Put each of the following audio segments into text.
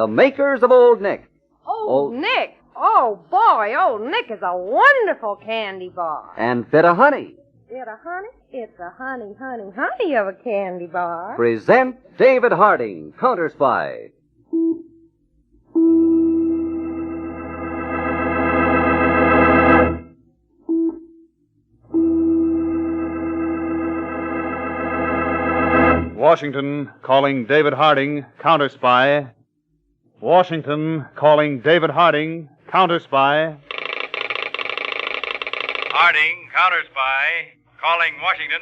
the makers of Old Nick. Old Nick? Oh, boy, Old Nick is a wonderful candy bar. And Bit of Honey. Bit of honey? It's a honey, honey, honey of a candy bar. Present David Harding, Counterspy. Washington calling David Harding, Counterspy. Washington calling David Harding, Counterspy. Harding, Counterspy, calling Washington.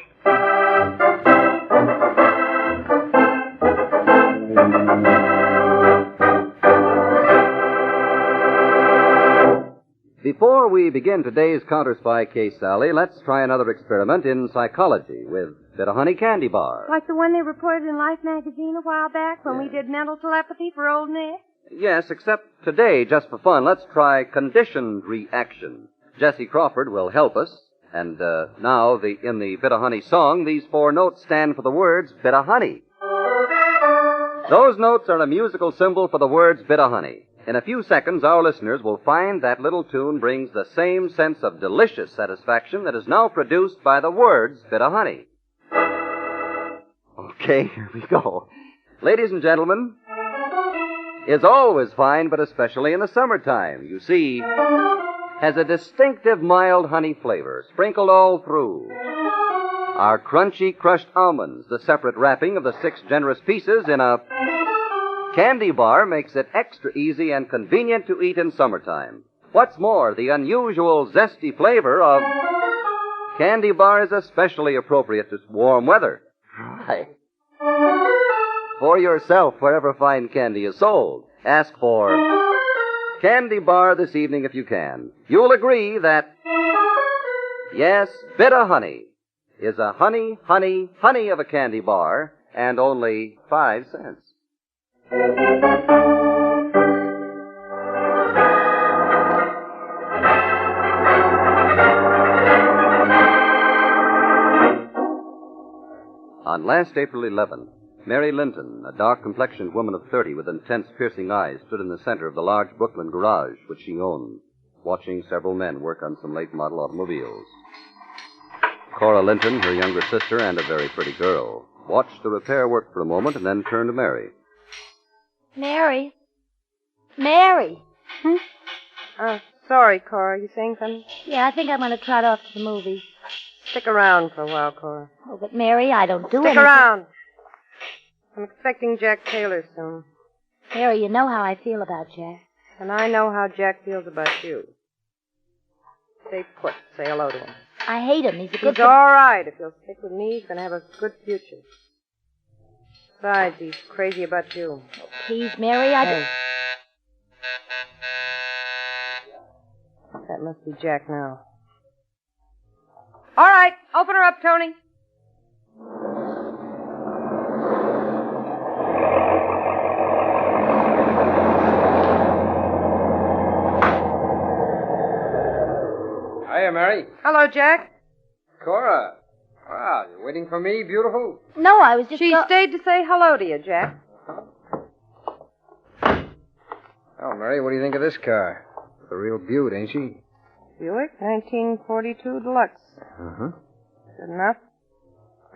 Before we begin today's Counterspy case, Sally, let's try another experiment in psychology with Bit of Honey Candy Bar. Like the one they reported in Life magazine a while back when we did mental telepathy for Old Nick? Yes, except today, just for fun, let's try conditioned reaction. Jessie Crawford will help us. And now, in the Bit of Honey song, these 4 notes stand for the words Bit of Honey. Those notes are a musical symbol for the words Bit of Honey. In a few seconds, our listeners will find that little tune brings the same sense of delicious satisfaction that is now produced by the words Bit of Honey. Okay, here we go. Ladies and gentlemen, is always fine, but especially in the summertime. You see, has a distinctive mild honey flavor sprinkled all through. Our crunchy crushed almonds, the separate wrapping of the 6 generous pieces in a candy bar, makes it extra easy and convenient to eat in summertime. What's more, the unusual zesty flavor of candy bar is especially appropriate to warm weather. Right. For yourself, wherever fine candy is sold, ask for Candy Bar this evening if you can. You'll agree that, yes, Bit of Honey is a honey, honey, honey of a candy bar, and only 5 cents. On last April 11th, Mary Linton, a dark-complexioned woman of 30 with intense, piercing eyes, stood in the center of the large Brooklyn garage which she owned, watching several men work on some late-model automobiles. Cora Linton, her younger sister, and a very pretty girl, watched the repair work for a moment and then turned to Mary. Mary? Mary? Oh, sorry, Cora. You saying something? Yeah, I think I'm going to trot off to the movies. Stick around for a while, Cora. Oh, but Mary, I don't do Stick anything. around. I'm expecting Jack Taylor soon. Mary, you know how I feel about Jack. And I know how Jack feels about you. Stay put. Say hello to him. I hate him. He's a good... He's all right. If he'll stick with me, he's going to have a good future. Besides, he's crazy about you. Oh, please, Mary, Hey. That must be Jack now. All right. Open her up, Tony. Hiya, Mary. Hello, Jack. Cora. Wow, you waiting for me, beautiful? No, I was just... She stayed to say hello to you, Jack. Oh, Mary, what do you think of this car? A real beaut, ain't she? Buick, 1942 Deluxe. Uh-huh. Good enough.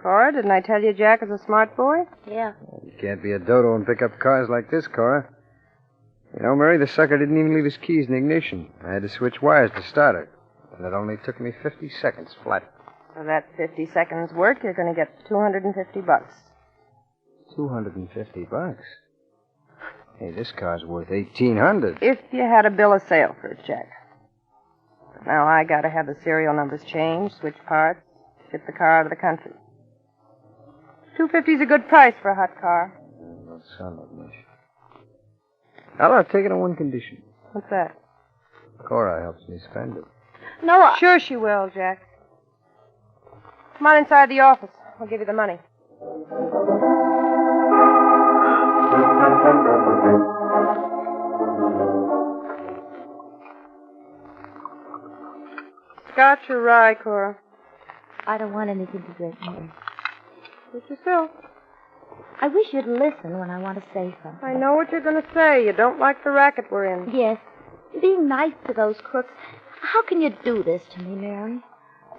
Cora, didn't I tell you Jack is a smart boy? Yeah. You can't be a dodo and pick up cars like this, Cora. You know, Mary, the sucker didn't even leave his keys in the ignition. I had to switch wires to start it. And it only took me 50 seconds flat. For that 50 seconds work, you're going to get $250. $250? Hey, this car's worth $1,800. If you had a bill of sale for it, Jack. But now I got to have the serial numbers changed, switch parts, ship the car out of the country. $250's a good price for a hot car. Don't sound like much. I'll take it on one condition. What's that? Cora helps me spend it. No, Sure she will, Jack. Come on inside the office. I'll give you the money. Scotch or rye, Cora? I don't want anything to drink, Mary. Suit yourself. I wish you'd listen when I want to say something. I know what you're going to say. You don't like the racket we're in. Yes. Being nice to those crooks. How can you do this to me, Mary?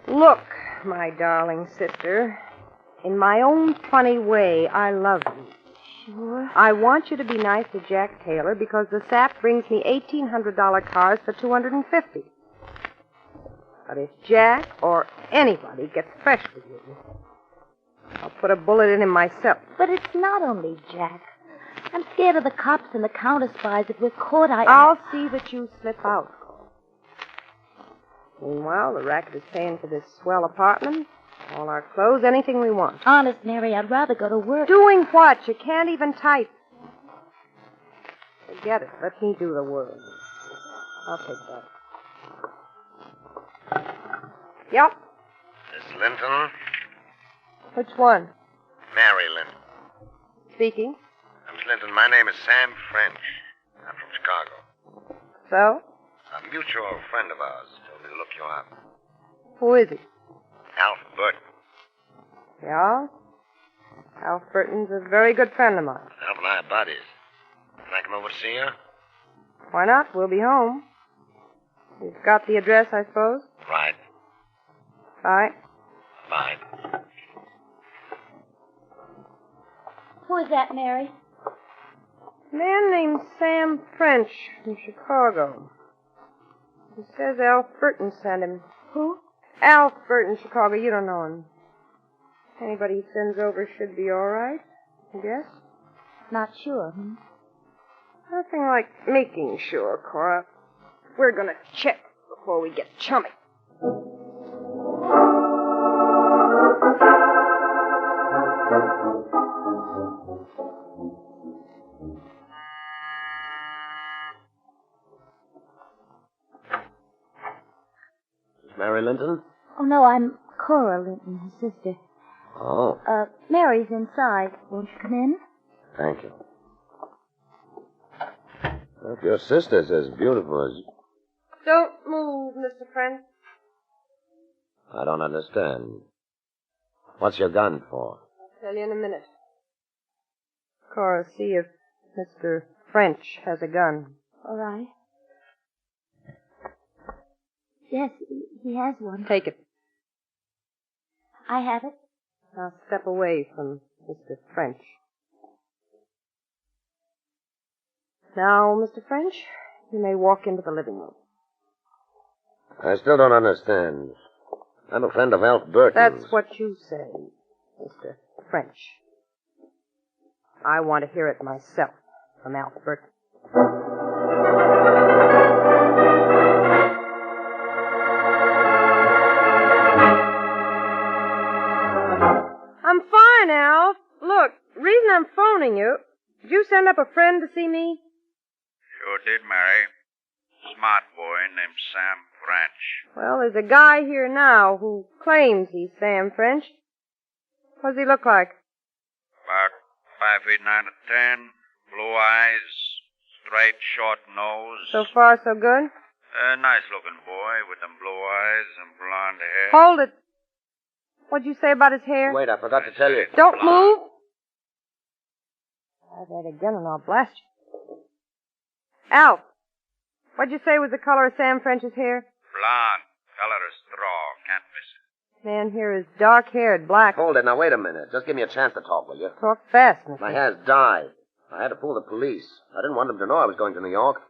Look, my darling sister, in my own funny way, I love you. Sure. I want you to be nice to Jack Taylor because the sap brings me $1,800 cars for $250. But if Jack or anybody gets fresh with you, I'll put a bullet in him myself. But it's not only Jack. I'm scared of the cops and the counterspies. If we're caught, I'll see that you slip out. Meanwhile, the racket is paying for this swell apartment, all our clothes, anything we want. Honest, Mary, I'd rather go to work. Doing what? You can't even type. Forget it. Let me do the work. I'll take that. Yep. Miss Linton? Which one? Mary Linton. Speaking. Miss Linton, my name is Sam French. I'm from Chicago. So? A mutual friend of ours told me to look you up. Who is he? Alf Burton. Yeah? Alf Burton's a very good friend of mine. Alf and I are buddies. Can I come over to see you? Why not? We'll be home. You've got the address, I suppose? Right. Bye. Bye. Who is that, Mary? A man named Sam French from Chicago. He says Alf Burton sent him. Who? Alf Burton, Chicago. You don't know him. Anybody he sends over should be all right, I guess. Not sure, Nothing like making sure, Cora. We're going to check before we get chummy. Mary Linton? Oh, no, I'm Cora Linton, his sister. Oh, Mary's inside. Won't you come in? thank you. If your sister's as beautiful as... Don't move, Mr. French. I don't understand. What's your gun for? I'll tell you in a minute. Cora, see if Mr. French has a gun. All right. Yes, he has one. Take it. I have it. Now step away from Mr. French. Now, Mr. French, you may walk into the living room. I still don't understand. I'm a friend of Alf Burton's. That's what you say, Mr. French. I want to hear it myself from Alf Burton. I'm fine, Alf. Look, reason I'm phoning you, did you send up a friend to see me? Sure did, Mary. Smart boy named Sam French. Well, there's a guy here now who claims he's Sam French. What does he look like? About 5 feet 9 to 10, blue eyes, straight, short nose. So far, so good? A nice-looking boy with them blue eyes and blonde hair. Hold it. What'd you say about his hair? Wait, I forgot to tell you. Don't move. Try that again and I'll blast you. Alf, what'd you say was the color of Sam French's hair? Blonde, color of straw, can't miss it. Man here is dark-haired, black. Hold it. Now, wait a minute. Just give me a chance to talk, will you? Talk fast, mister. My hair's dyed. I had to fool the police. I didn't want them to know I was going to New York.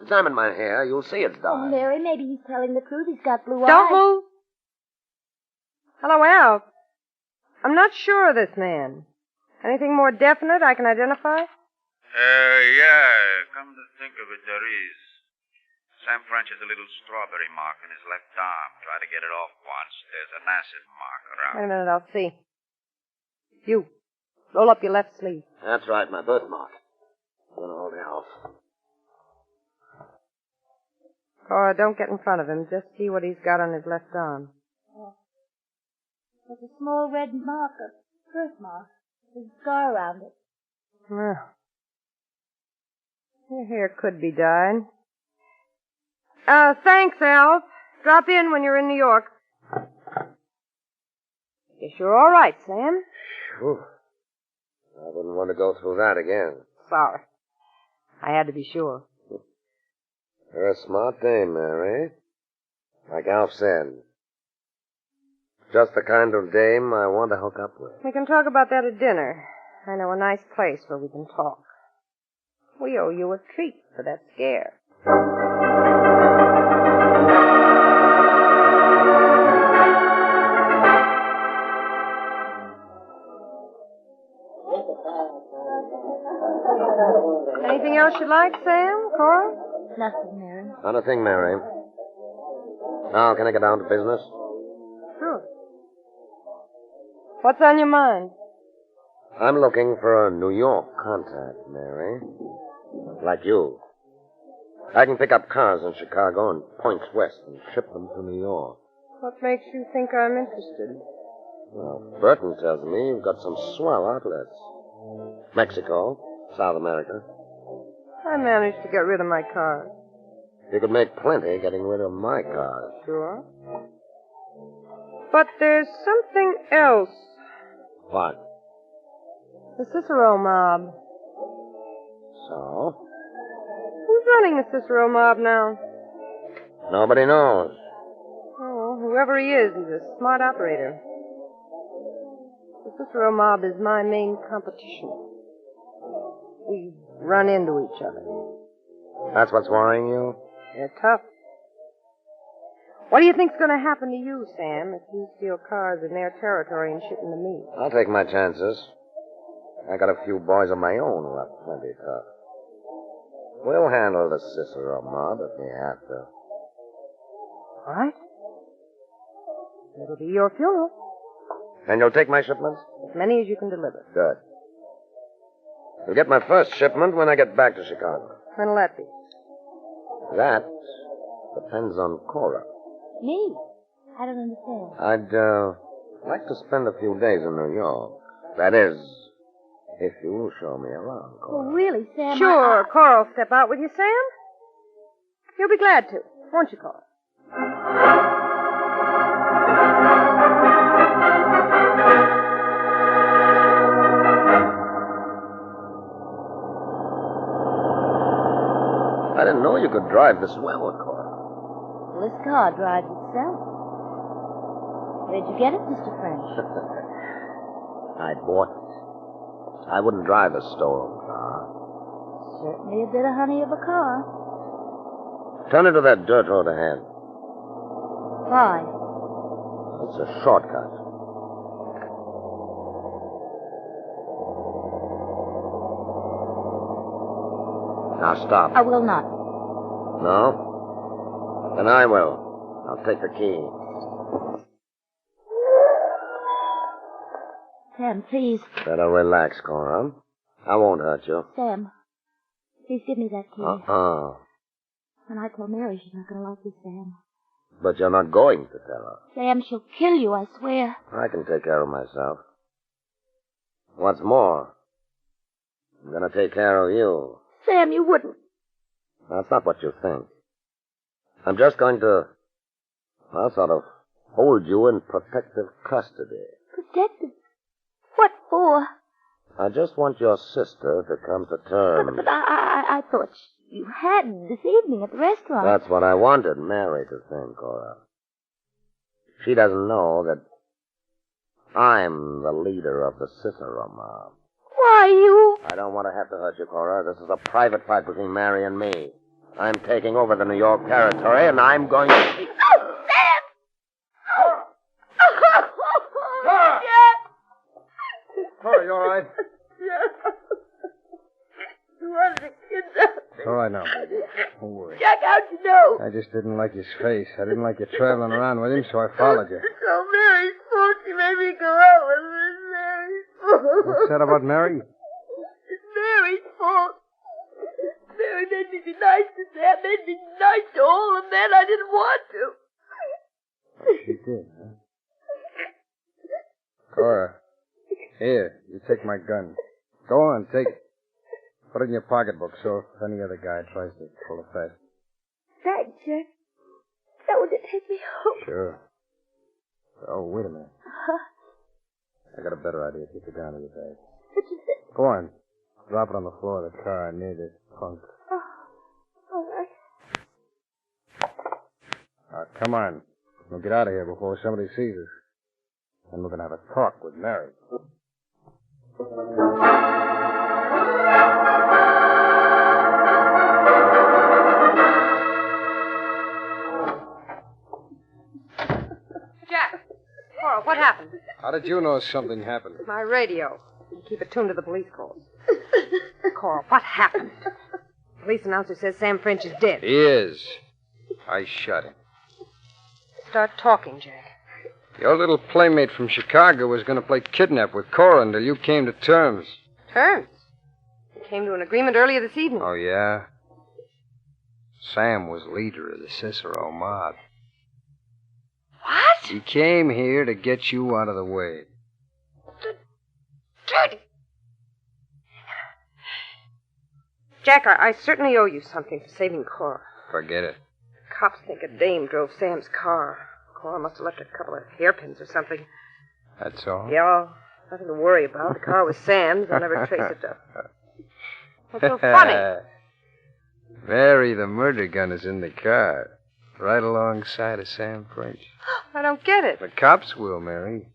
Examine my hair. You'll see it's Oh, dyed. Mary, maybe he's telling the truth. He's got blue eyes. Don't move. Hello, Alf. I'm not sure of this man. Anything more definite I can identify? Yeah, come to think of it, there is. Sam French has a little strawberry mark in his left arm. Try to get it off once. There's an acid mark around. Wait a minute, I'll see. You, roll up your left sleeve. That's right, my birthmark. I'm going to hold it off. Cora, don't get in front of him. Just see what he's got on his left arm. There's a small red mark, a birthmark. There's a scar around it. Well, your hair could be dyed. Thanks, Alf. Drop in when you're in New York. Guess you're all right, Sam. Whew. I wouldn't want to go through that again. Sorry. I had to be sure. You're a smart dame, Mary. Like Alf said. Just the kind of dame I want to hook up with. We can talk about that at dinner. I know a nice place where we can talk. We owe you a treat for that scare. Anything else you'd like, Sam? Cora? Nothing, Mary. Not a thing, Mary. Now, can I get down to business? Sure. What's on your mind? I'm looking for a New York contact, Mary. Like you. I can pick up cars in Chicago and points west and ship them to New York. What makes you think I'm interested? Well, Burton tells me you've got some swell outlets. Mexico, South America. I managed to get rid of my cars. You could make plenty getting rid of my cars. Sure. But there's something else. What? The Cicero mob. So? Who's running the Cicero mob now? Nobody knows. Oh, whoever he is, he's a smart operator. The Cicero mob is my main competition. We run into each other. That's what's worrying you? They're tough. What do you think's going to happen to you, Sam, if you steal cars in their territory and ship them to me? I'll take my chances. I got a few boys of my own who are plenty tough. We'll handle the Cicero mob if we have to. All right. It'll be your funeral. And you'll take my shipments? As many as you can deliver. Good. You'll get my first shipment when I get back to Chicago. When'll that be? That depends on Cora. Me? I don't understand. I'd like to spend a few days in New York. That is, if you'll show me around, Oh, Cora. really, Sam? Sure, Cora will step out with you, Sam. You'll be glad to, won't you, Cora? I didn't know you could drive this well, Cora. Well, this car drives itself. Where'd you get it, Mr. French? I bought it. I wouldn't drive a stolen car. Certainly a bit of honey of a car. Turn into that dirt road ahead. Why? It's a shortcut. Now stop. I will not. No? Then I will. I'll take the key. Sam, please. Better relax, Cora. I won't hurt you. Sam, please give me that key. When I tell Mary, she's not going to like this, Sam. But you're not going to tell her. Sam, she'll kill you, I swear. I can take care of myself. What's more, I'm going to take care of you. Sam, you wouldn't. That's not what you think. I'm just going to, well, sort of hold you in protective custody. Protected? What for? I just want your sister to come to terms. But I thought you had this evening at the restaurant. That's what I wanted Mary to think, Cora. She doesn't know that I'm the leader of the Cicero mob. Why, you... I don't want to have to hurt you, Cora. This is a private fight between Mary and me. I'm taking over the New York territory, and I'm going to... Oh, Sam! Cora! Jack! Cora, you all right? One of the kids out. It's all right now, baby. Don't worry. Jack, how'd you know? I just didn't like his face. I didn't like you traveling around with him, so I followed you. So Mary's fault. She made me go out with her. It's Mary's fault. What's that about Mary? It's Mary's fault. Mary made me be nice to Sam, made me nice to all the men I didn't want to. She did, huh? Cora, here, you take my gun. Go on, take it. Put it in your pocketbook so if any other guy tries to pull a fast. Thanks, Jack. Now would it take me home? Sure. Oh, wait a minute. Huh? I got a better idea. Take it down to your bag. But you said... Go on. Drop it on the floor of the car near the trunk. All right. Come on. We'll get out of here before somebody sees us. And we're going to have a talk with Mary. Jack. Coral, what happened? How did you know something happened? My radio. Keep it tuned to the police calls. Coral, what happened? The police announcer says Sam French is dead. He is. I shot him. Start talking, Jack. Your little playmate from Chicago was going to play kidnap with Cora until you came to terms. Terms? We came to an agreement earlier this evening. Oh, yeah? Sam was leader of the Cicero mob. What? He came here to get you out of the way. Dirty. Jack, I certainly owe you something for saving Cora. Forget it. The cops think a dame drove Sam's car. Cora must have left a couple of hairpins or something. That's all? Yeah, nothing to worry about. The car was Sam's. I'll never trace it to... What's so funny? Mary, the murder gun is in the car. Right alongside of Sam French. I don't get it. The cops will, Mary.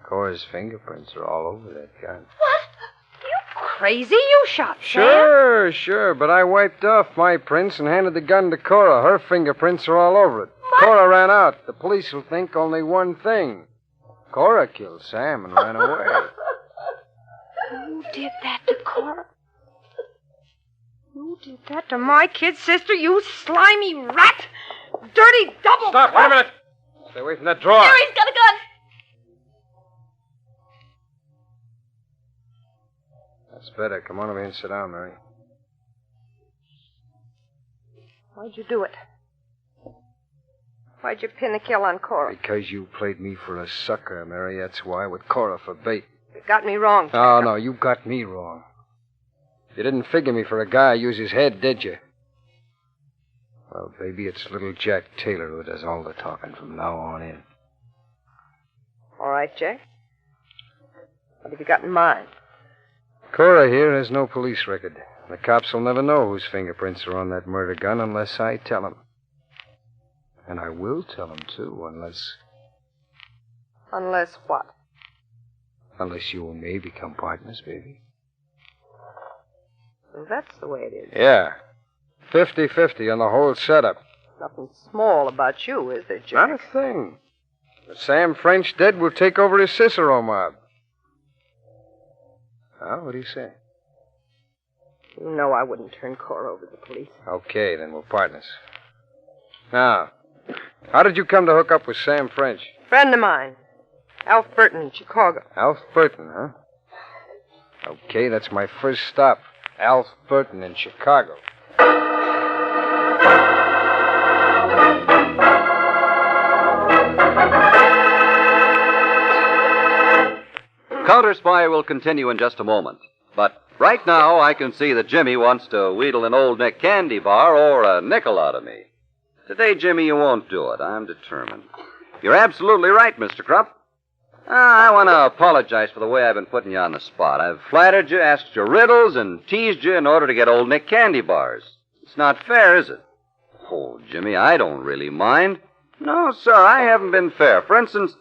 Cora's fingerprints are all over that gun. What? You crazy? You shot Sam? Sure. But I wiped off my prints and handed the gun to Cora. Her fingerprints are all over it. What? Cora ran out. The police will think only one thing. Cora killed Sam and ran away. You did that to Cora? You did that to my kid sister, you slimy rat! Dirty double... Stop, wait a minute! Stay away from that drawer. Mary's got a gun! That's better. Come on over here and sit down, Mary. Why'd you do it? Why'd you pin the kill on Cora? Because you played me for a sucker, Mary. That's why, with Cora for bait. You got me wrong. Oh, no, you got me wrong. You didn't figure me for a guy who used his head, did you? Well, baby, it's little Jack Taylor who does all the talking from now on in. All right, Jack. What have you got in mind? Cora here has no police record. The cops will never know whose fingerprints are on that murder gun unless I tell them. And I will tell them, too, unless... Unless what? Unless you and me become partners, baby. So that's the way it is. Yeah. 50-50 on the whole setup. Nothing small about you, is there, Jack? Not a thing. With Sam French dead, we'll take over his Cicero mob. Well, what do you say? You know I wouldn't turn Cora over to the police. Okay, then we're partners. Now, how did you come to hook up with Sam French? Friend of mine. Alf Burton in Chicago. Alf Burton, huh? Okay, that's my first stop. Alf Burton in Chicago. Counterspy will continue in just a moment. But right now, I can see that Jimmy wants to wheedle an Old Nick candy bar or a nickel out of me. Today, Jimmy, you won't do it. I'm determined. You're absolutely right, Mr. Crump. I want to apologize for the way I've been putting you on the spot. I've flattered you, asked you riddles, and teased you in order to get Old Nick candy bars. It's not fair, is it? Oh, Jimmy, I don't really mind. No, sir, I haven't been fair. For instance,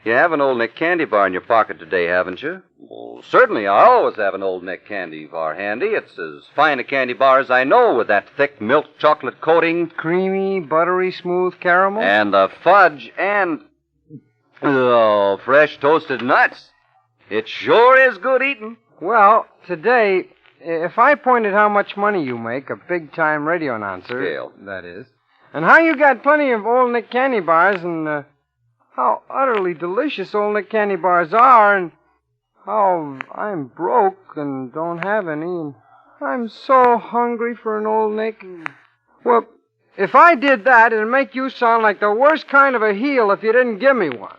you have an Old Nick candy bar in your pocket today, haven't you? Well, certainly, I always have an Old Nick candy bar handy. It's as fine a candy bar as I know, with that thick milk chocolate coating. Creamy, buttery, smooth caramel? And the fudge and... oh, fresh toasted nuts. It sure is good eating. Well, today, if I pointed how much money you make, a big-time radio announcer... Scale. That is. And how you got plenty of Old Nick candy bars, and how utterly delicious Old Nick candy bars are, and how I'm broke and don't have any, and I'm so hungry for an Old Nick. Well, if I did that, it'd make you sound like the worst kind of a heel if you didn't give me one.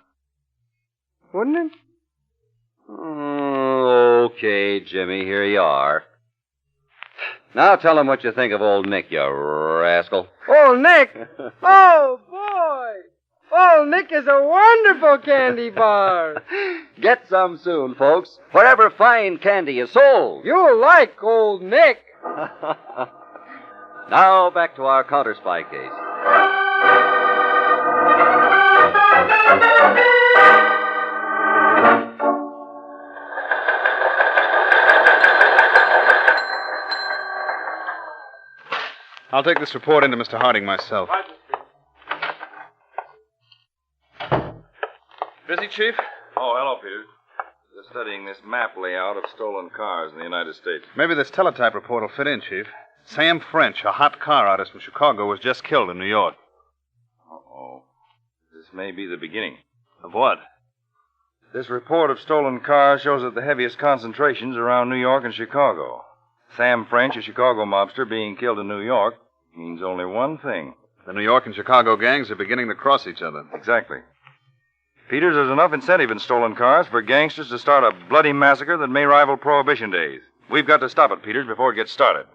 Wouldn't it? Okay, Jimmy, here you are. Now tell him what you think of Old Nick, you rascal. Old Nick? Oh, boy! Old Old Nick is a wonderful candy bar. Get some soon, folks, wherever fine candy is sold. You'll like Old Nick. Now, back to our counterspy case. I'll take this report into Mr. Harding myself. Busy, Chief? Oh, hello, Peter. Just studying this map layout of stolen cars in the United States. Maybe this teletype report will fit in, Chief. Sam French, a hot car artist from Chicago, was just killed in New York. Uh-oh. This may be the beginning. Of what? This report of stolen cars shows that the heaviest concentrations around New York and Chicago. Sam French, a Chicago mobster, being killed in New York means only one thing. The New York and Chicago gangs are beginning to cross each other. Exactly. Peters, there's enough incentive in stolen cars for gangsters to start a bloody massacre that may rival Prohibition days. We've got to stop it, Peters, before it gets started.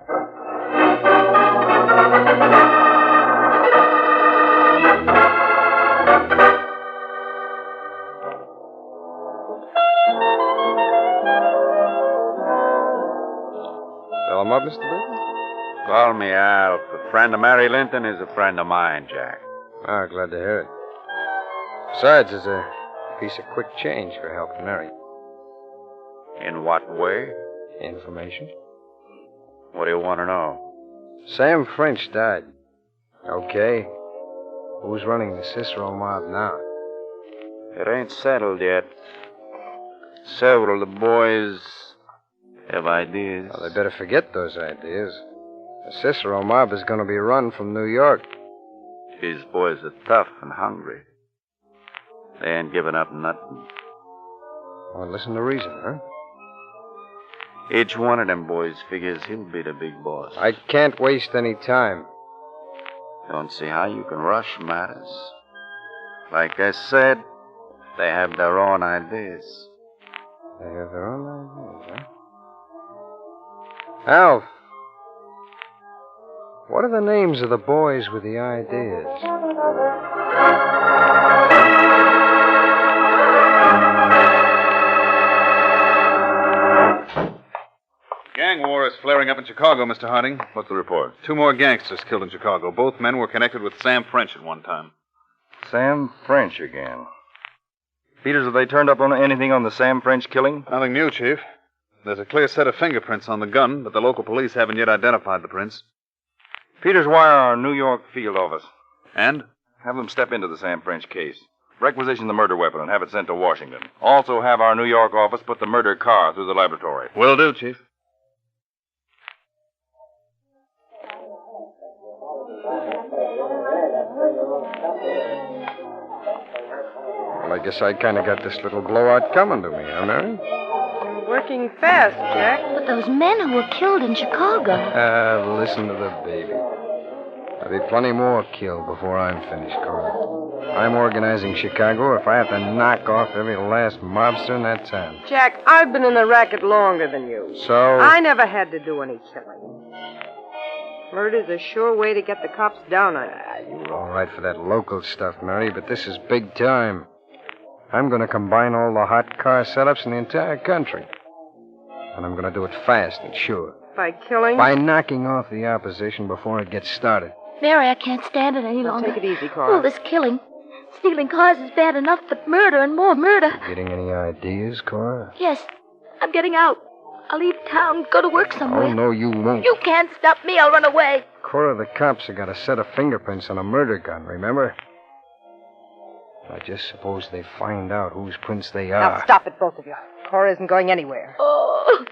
Fill him up, Mr. Baker? Call me Alf. A friend of Mary Linton is a friend of mine, Jack. Ah, glad to hear it. Besides, there's a piece of quick change for helping Mary. In what way? Information. What do you want to know? Sam French died. Okay. Who's running the Cicero mob now? It ain't settled yet. Several of the boys have ideas. Well, they better forget those ideas. The Cicero mob is going to be run from New York. These boys are tough and hungry. They ain't giving up nothing. Well, listen to reason, huh? Each one of them boys figures he'll be the big boss. I can't waste any time. Don't see how you can rush matters. Like I said, they have their own ideas. They have their own ideas, huh? Alf, what are the names of the boys with the ideas? Gang war is flaring up in Chicago, Mr. Harding. What's the report? 2 more gangsters killed in Chicago. Both men were connected with Sam French at one time. Sam French again. Peters, have they turned up on anything on the Sam French killing? Nothing new, Chief. There's a clear set of fingerprints on the gun, but the local police haven't yet identified the prints. Peters, wire our New York field office. And? Have them step into the Sam French case. Requisition the murder weapon and have it sent to Washington. Also have our New York office put the murder car through the laboratory. Will do, Chief. Well, I guess I kind of got this little blowout coming to me, huh, Mary? You're working fast, Jack. But those men who were killed in Chicago. Listen to the baby. There'll be plenty more killed before I'm finished, Cora. I'm organizing Chicago if I have to knock off every last mobster in that town. Jack, I've been in the racket longer than you. So? I never had to do any killing. Murder's a sure way to get the cops down on you. You're all right for that local stuff, Mary, but this is big time. I'm going to combine all the hot car setups in the entire country. And I'm going to do it fast and sure. By killing? By knocking off the opposition before it gets started. Mary, I can't stand it any longer. Take it easy, Cora. All this killing. Stealing cars is bad enough, but murder and more murder. Getting any ideas, Cora? Yes. I'm getting out. I'll leave town, go to work somewhere. Oh, no, you won't. You can't stop me. I'll run away. Cora, the cops have got a set of fingerprints on a murder gun, remember? I just suppose they find out whose prints they are. Now stop it, both of you. Cora isn't going anywhere. Oh.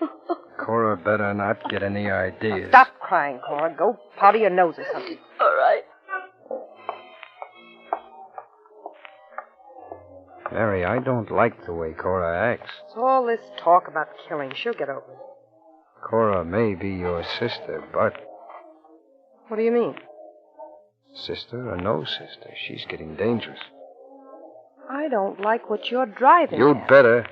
Cora better not get any ideas. Stop crying, Cora. Go powder your nose or something. All right. Mary, I don't like the way Cora acts. It's all this talk about killing. She'll get over it. Cora may be your sister, but... What do you mean? Sister or no sister, she's getting dangerous. I don't like what you're driving You'd at. better.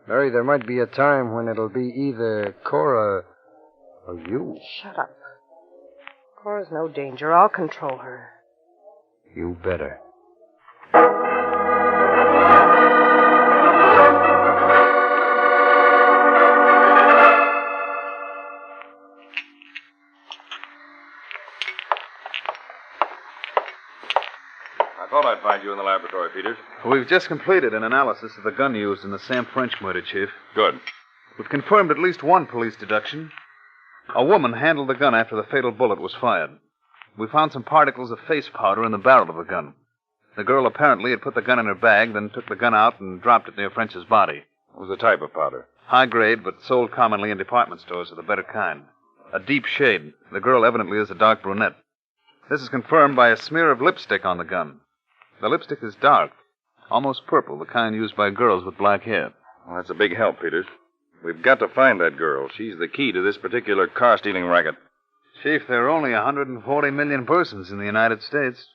Mary, there might be a time when it'll be either Cora or you. Shut up. Cora's no danger. I'll control her. You better. find you in the laboratory, Peters? We've just completed an analysis of the gun used in the Sam French murder, Chief. Good. We've confirmed at least one police deduction. A woman handled the gun after the fatal bullet was fired. We found some particles of face powder in the barrel of the gun. The girl apparently had put the gun in her bag, then took the gun out and dropped it near French's body. What was the type of powder? High grade, but sold commonly in department stores of the better kind. A deep shade. The girl evidently is a dark brunette. This is confirmed by a smear of lipstick on the gun. The lipstick is dark, almost purple, the kind used by girls with black hair. Well, that's a big help, Peters. We've got to find that girl. She's the key to this particular car-stealing racket. Chief, there are only 140 million persons in the United States.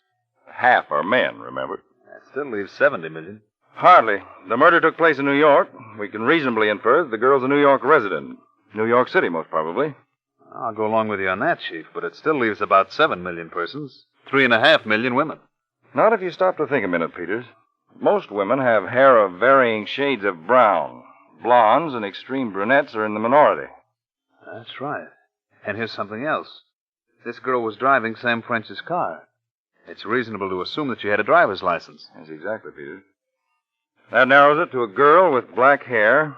Half are men, remember? That still leaves 70 million. Hardly. The murder took place in New York. We can reasonably infer that the girl's a New York resident. New York City, most probably. I'll go along with you on that, Chief, but it still leaves about 7 million persons. 3.5 million women. Not if you stop to think a minute, Peters. Most women have hair of varying shades of brown. Blondes and extreme brunettes are in the minority. That's right. And here's something else. This girl was driving Sam French's car. It's reasonable to assume that she had a driver's license. Yes, exactly, Peters. That narrows it to a girl with black hair,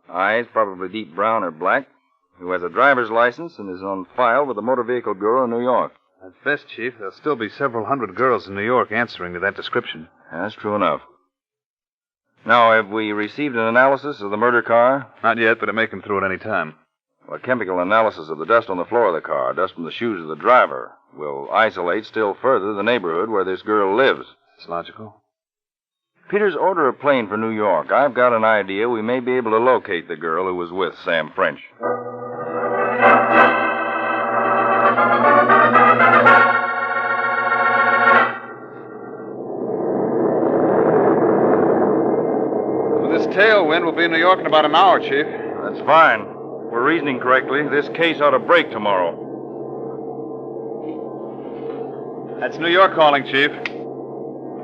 eyes probably deep brown or black, who has a driver's license and is on file with the Motor Vehicle Bureau in New York. At best, Chief, there'll still be several hundred girls in New York answering to that description. That's true enough. Now, have we received an analysis of the murder car? Not yet, but it may come through at any time. Well, a chemical analysis of the dust on the floor of the car, dust from the shoes of the driver, will isolate still further the neighborhood where this girl lives. It's logical. Peters, order a plane for New York. I've got an idea we may be able to locate the girl who was with Sam French. With this tailwind, we'll be in New York in about an hour, Chief. That's fine. If we're reasoning correctly, this case ought to break tomorrow. That's New York calling, Chief.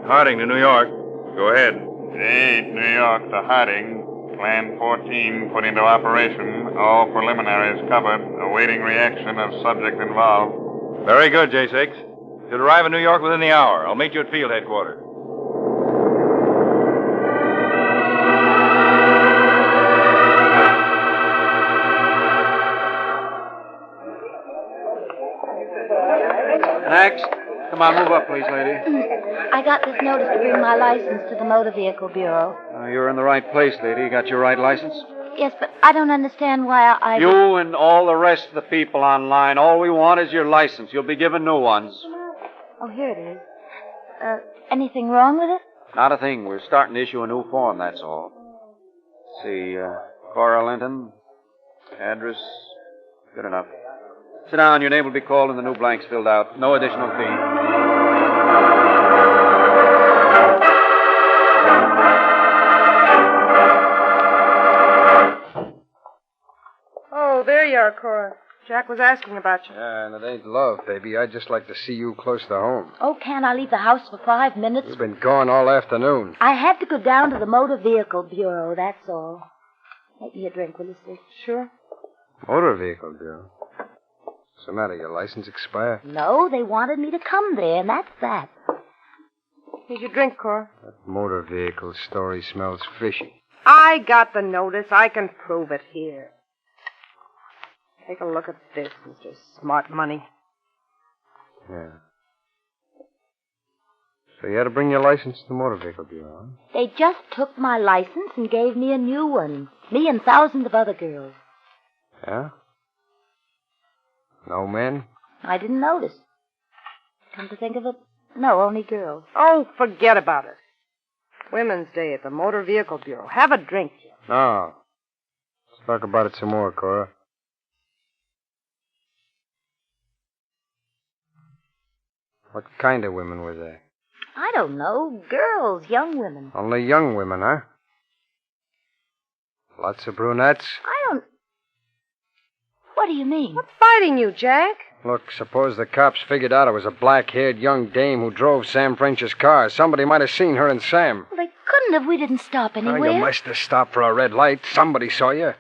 Harding to New York. Go ahead. 8, New York to Harding. Plan 14 put into operation. All preliminaries covered. Awaiting reaction of subject involved. Very good, J6. Should arrive in New York within the hour. I'll meet you at field headquarters. Next. Come on, move up, please, lady. I got this notice to bring my license to the Motor Vehicle Bureau. You're in the right place, lady. You got your right license? Yes, but I don't understand why I... You and all the rest of the people online, all we want is your license. You'll be given new ones. Oh, here it is. Anything wrong with it? Not a thing. We're starting to issue a new form, that's all. Let's see, Cora Linton, address, good enough. Sit down. Your name will be called and the new blanks filled out. No additional fee. Oh, there you are, Cora. Jack was asking about you. Yeah, and it ain't love, baby. I'd just like to see you close to home. Oh, can't I leave the house for 5 minutes? You've been gone all afternoon. I had to go down to the Motor Vehicle Bureau, that's all. Make me a drink, will you, sis? Sure. Motor Vehicle Bureau? What's the matter? Your license expired? No, they wanted me to come there, and that's that. Here's your drink, Cora. That motor vehicle story smells fishy. I got the notice. I can prove it here. Take a look at this, Mr. Smart Money. Yeah. So you had to bring your license to the Motor Vehicle Bureau, huh? They just took my license and gave me a new one. Me and thousands of other girls. Yeah? No men? I didn't notice. Come to think of it, no, only girls. Oh, forget about it. Women's Day at the Motor Vehicle Bureau. Have a drink, Jim. No. Let's talk about it some more, Cora. What kind of women were they? I don't know. Girls, young women. Only young women, huh? Lots of brunettes? What do you mean? What's biting you, Jack? Look, suppose the cops figured out it was a black-haired young dame who drove Sam French's car. Somebody might have seen her and Sam. Well, they couldn't have. We didn't stop anywhere. Oh, you must have stopped for a red light. Somebody saw you.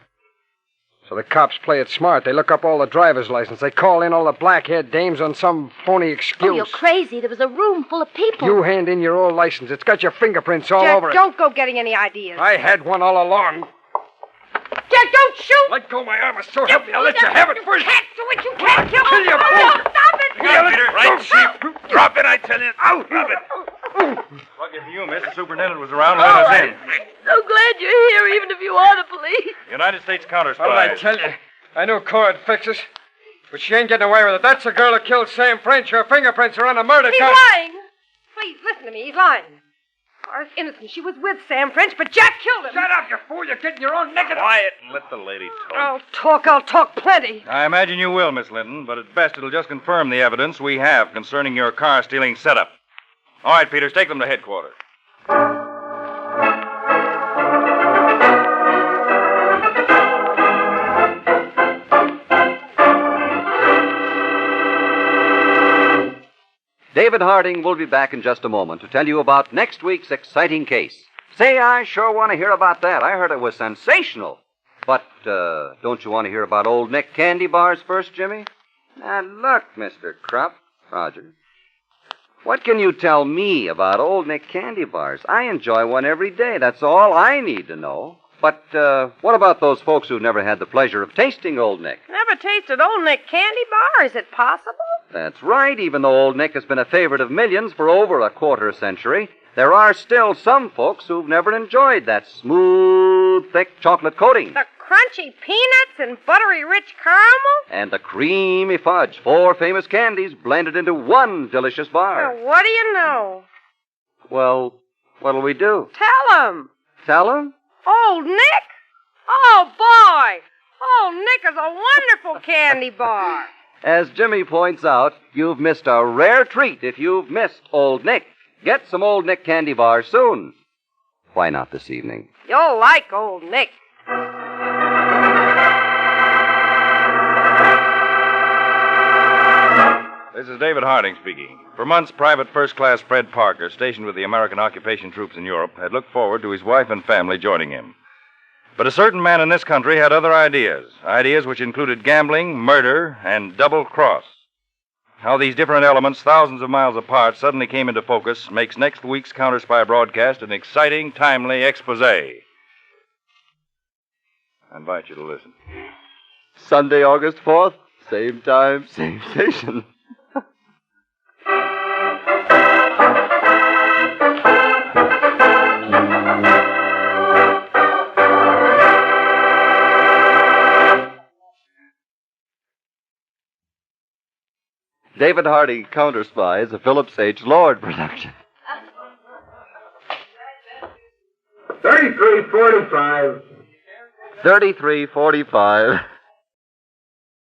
So the cops play it smart. They look up all the driver's license. They call in all the black-haired dames on some phony excuse. Oh, you're crazy. There was a room full of people. You hand in your old license. It's got your fingerprints all Jack, over it. don't go getting any ideas. I had one all along. Jack, don't shoot! Let go of my arm. So help me. I'll let you have it first. You can't do it. You can't kill Kill me. you, No, fool. stop it. Right, Chief. Drop it, I tell you. Out. Drop it. Lucky for you, miss. The superintendent was around. Let us in. So glad you're here, even if you are the police. United States Counterspies. What did I tell you? I knew Cora would fix us. But she ain't getting away with it. That's the girl who killed Sam French. Her fingerprints are on a murder He's count. lying. Please, listen to me. He's lying. Cora's innocent. She was with Sam French, but Jack killed him. Shut up, you fool. You're getting your own neck. Quiet and let the lady talk. I'll talk plenty. I imagine you will, Miss Linton, but at best it'll just confirm the evidence we have concerning your car-stealing setup. All right, Peters, take them to headquarters. David Harding will be back in just a moment to tell you about next week's exciting case. Say, I sure want to hear about that. I heard it was sensational. But, don't you want to hear about Old Nick Candy Bars first, Jimmy? Now, look, Mr. Krupp, Roger. What can you tell me about Old Nick Candy Bars? I enjoy one every day. That's all I need to know. But, what about those folks who've never had the pleasure of tasting Old Nick? Never tasted Old Nick Candy Bar? Is it possible? That's right. Even though Old Nick has been a favorite of millions for over a quarter century, there are still some folks who've never enjoyed that smooth, thick chocolate coating. The crunchy peanuts and buttery rich caramel? And the creamy fudge. 4 famous candies blended into one delicious bar. Now, what do you know? Well, what'll we do? Tell him. Tell him? Old Nick? Oh, boy. Old Nick is a wonderful candy bar. As Jimmy points out, you've missed a rare treat if you've missed Old Nick. Get some Old Nick candy bars soon. Why not this evening? You'll like Old Nick. This is David Harding speaking. For months, Private First Class Fred Parker, stationed with the American occupation troops in Europe, had looked forward to his wife and family joining him. But a certain man in this country had other ideas which included gambling, murder, and double cross. How these different elements, thousands of miles apart, suddenly came into focus makes next week's Counterspy broadcast an exciting, timely expose. I invite you to listen. Sunday, August 4th, same time, same station. David Harding Counterspy is a Phillips H Lord production. 3345. 3345.